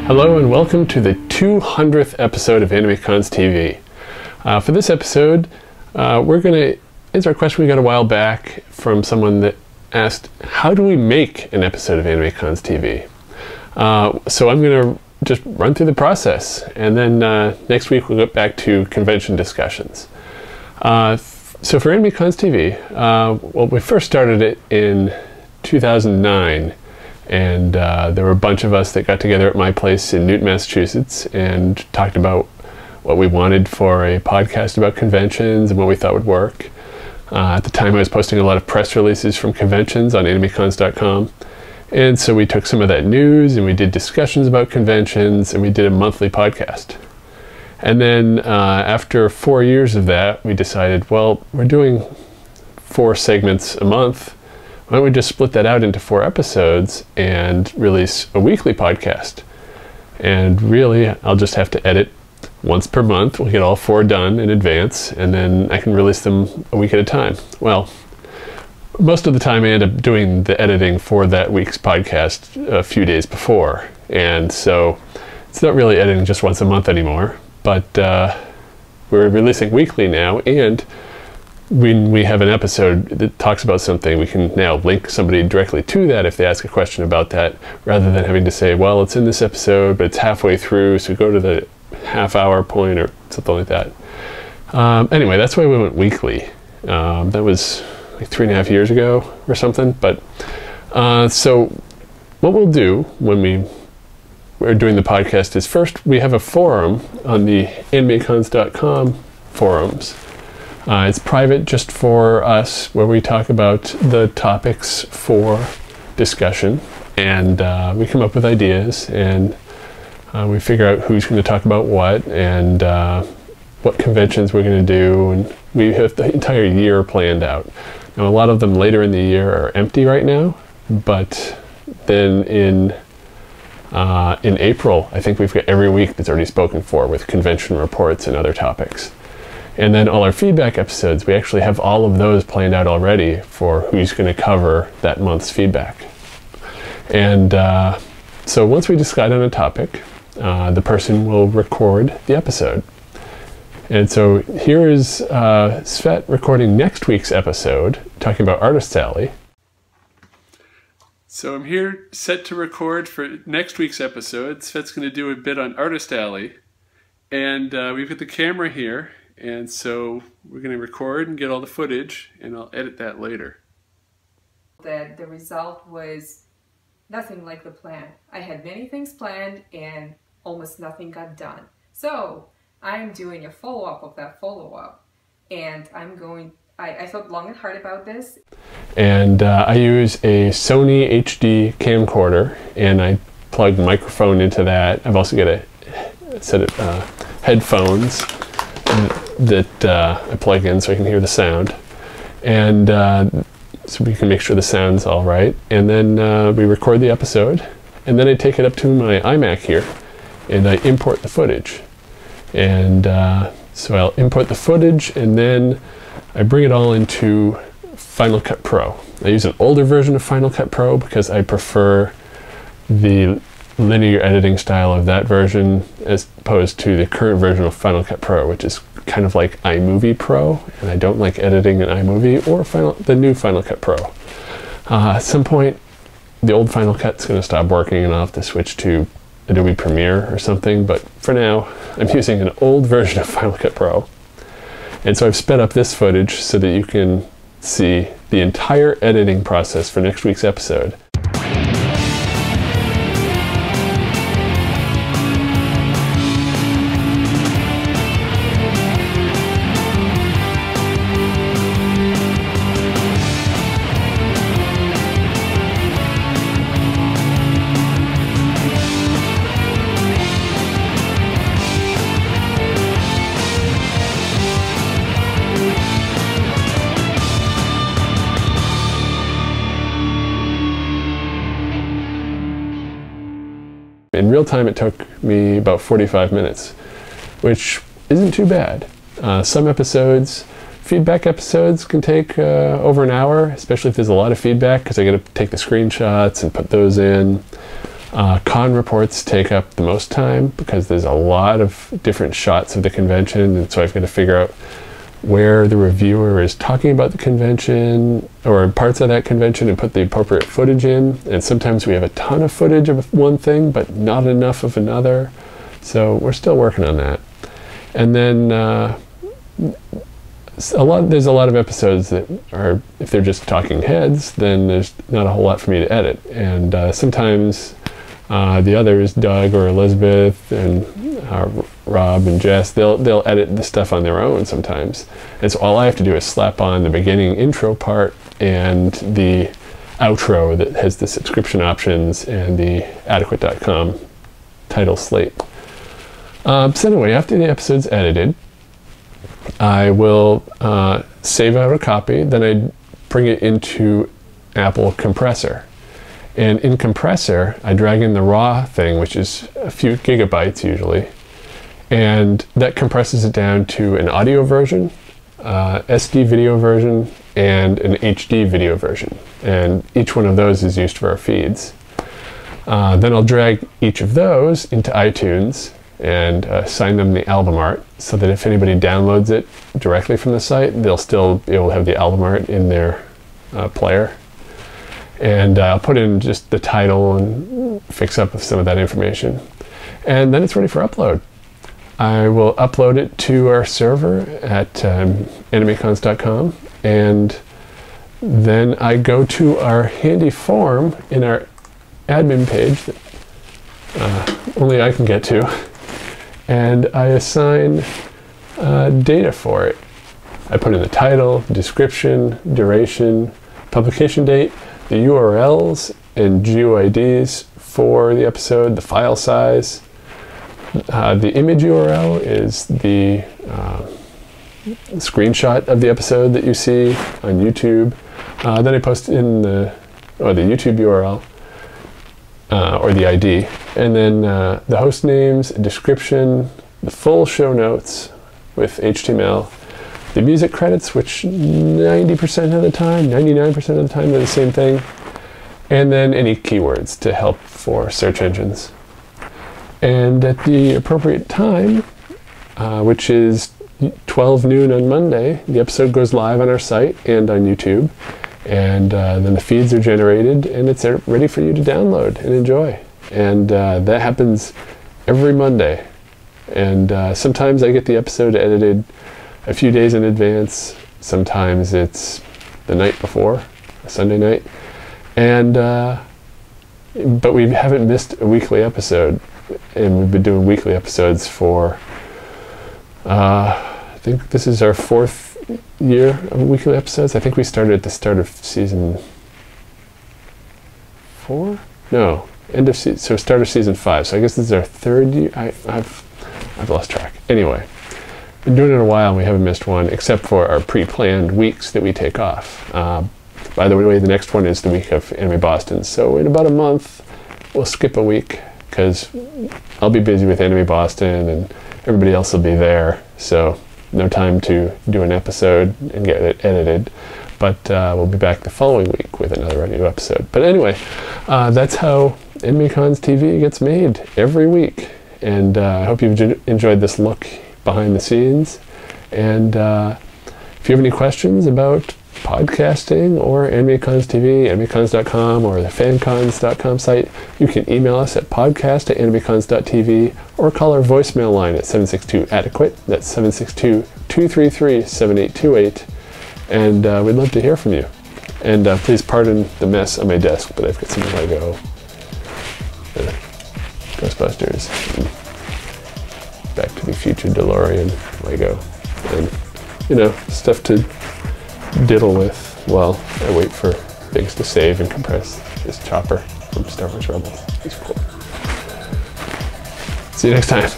Hello and welcome to the 200th episode of AnimeCons TV. For this episode, we're going to answer a question we got a while back from someone that asked, how do we make an episode of AnimeCons TV? So I'm going to just run through the process, and then next week we'll get back to convention discussions. So for AnimeCons TV, well, we first started it in 2009. And there were a bunch of us that got together at my place in Newton, Massachusetts, and talked about what we wanted for a podcast about conventions and what we thought would work. At the time, I was posting a lot of press releases from conventions on AnimeCons.com. And so we took some of that news and we did discussions about conventions and we did a monthly podcast. And then after 4 years of that, we decided, well, we're doing 4 segments a month. Why don't we just split that out into 4 episodes and release a weekly podcast? And really, I'll just have to edit once per month. We'll get all 4 done in advance, and then I can release them a week at a time. Well, most of the time I end up doing the editing for that week's podcast a few days before. And so it's not really editing just once a month anymore, but we're releasing weekly now, and when we have an episode that talks about something, we can now link somebody directly to that if they ask a question about that, rather than having to say, well, it's in this episode, but it's halfway through, so go to the half-hour point or something like that. Anyway, that's why we went weekly. That was like 3.5 years ago or something. But so what we'll do when we're doing the podcast is, first we have a forum on the AnimeCons.com forums. It's private just for us, where we talk about the topics for discussion, and we come up with ideas, and we figure out who's going to talk about what, and what conventions we're going to do, and we have the entire year planned out. Now, a lot of them later in the year are empty right now, but then in April, I think we've got every week that's already spoken for, with convention reports and other topics. And then all our feedback episodes, we actually have all of those planned out already for who's going to cover that month's feedback. And so once we decide on a topic, the person will record the episode. And so here is Svet recording next week's episode, talking about Artist Alley. So I'm here set to record for next week's episode. Svet's going to do a bit on Artist Alley. And we've got the camera here. And so we're going to record and get all the footage, and I'll edit that later. That the result was nothing like the plan. I had many things planned and almost nothing got done. So I'm doing a follow-up of that follow-up, and I thought long and hard about this. And I use a Sony HD camcorder, and I plugged a microphone into that. I've also got a set of headphones that I plug in so I can hear the sound, and so we can make sure the sound's all right, and then we record the episode, and then I take it up to my iMac here and I import the footage. And so I'll import the footage, and then I bring it all into Final Cut Pro. I use an older version of Final Cut Pro because I prefer the linear editing style of that version as opposed to the current version of Final Cut Pro, which is kind of like iMovie Pro, and I don't like editing in iMovie or the new Final Cut Pro. At some point, the old Final Cut's going to stop working, and I'll have to switch to Adobe Premiere or something, but for now, I'm using an old version of Final Cut Pro. And so I've sped up this footage so that you can see the entire editing process for next week's episode. In real time, it took me about 45 minutes, which isn't too bad. Some episodes, feedback episodes, can take over an hour, especially if there's a lot of feedback, because I got to take the screenshots and put those in. Con reports take up the most time because there's a lot of different shots of the convention, and so I've got to figure out where the reviewer is talking about the convention or parts of that convention and put the appropriate footage in. And sometimes we have a ton of footage of one thing but not enough of another, so we're still working on that. And then there's a lot of episodes that are, if they're just talking heads, then there's not a whole lot for me to edit. And sometimes the others, Doug or Elizabeth and Rob and Jess, they'll edit the stuff on their own sometimes. And so all I have to do is slap on the beginning intro part and the outro that has the subscription options and the adequate.com title slate. So anyway, after the episode's edited, I will save out a copy, then I bring it into Apple Compressor. And in Compressor, I drag in the raw thing, which is a few gigabytes usually, and that compresses it down to an audio version, SD video version, and an HD video version. And each one of those is used for our feeds. Then I'll drag each of those into iTunes and assign them the album art so that if anybody downloads it directly from the site, they'll still be able to have the album art in their player. And I'll put in just the title and fix up some of that information. And then it's ready for upload. I will upload it to our server at AnimeCons.com, and then I go to our handy form in our admin page that only I can get to, and I assign data for it. I put in the title, description, duration, publication date, the URLs and GUIDs for the episode, the file size. The image URL is the screenshot of the episode that you see on YouTube. Then I post in the YouTube URL or the ID, and then the host names, description, the full show notes with HTML, the music credits, which 90% of the time, 99% of the time are the same thing, and then any keywords to help for search engines. And at the appropriate time, which is 12 noon on Monday, the episode goes live on our site and on YouTube, and then the feeds are generated and it's ready for you to download and enjoy. And that happens every Monday. And sometimes I get the episode edited a few days in advance. Sometimes it's the night before, a Sunday night. And but we haven't missed a weekly episode, and we've been doing weekly episodes for I think this is our 4th year of weekly episodes. I think we started at the start of season 4? No, end of season, so start of season 5. So I guess this is our 3rd year. I've lost track. Anyway, been doing it a while and we haven't missed one, except for our pre-planned weeks that we take off. By the way, the next one is the week of Anime Boston. So in about a month, we'll skip a week because I'll be busy with Anime Boston and everybody else will be there. So no time to do an episode and get it edited. But we'll be back the following week with another new episode. But anyway, that's how AnimeCons TV gets made every week. And I hope you've enjoyed this look behind the scenes. And if you have any questions about podcasting or AnimeCons TV, AnimeCons.com or the FanCons.com site, you can email us at podcast@animecons.tv or call our voicemail line at 762-ADEQUATE. That's 762-233-7828. And we'd love to hear from you. And please pardon the mess on my desk, but I've got some Lego, Ghostbusters, and Back to the Future DeLorean Lego, and stuff to diddle with while I wait for things to save and compress. This Chopper from Star Wars Rebels. He's cool. See you next time.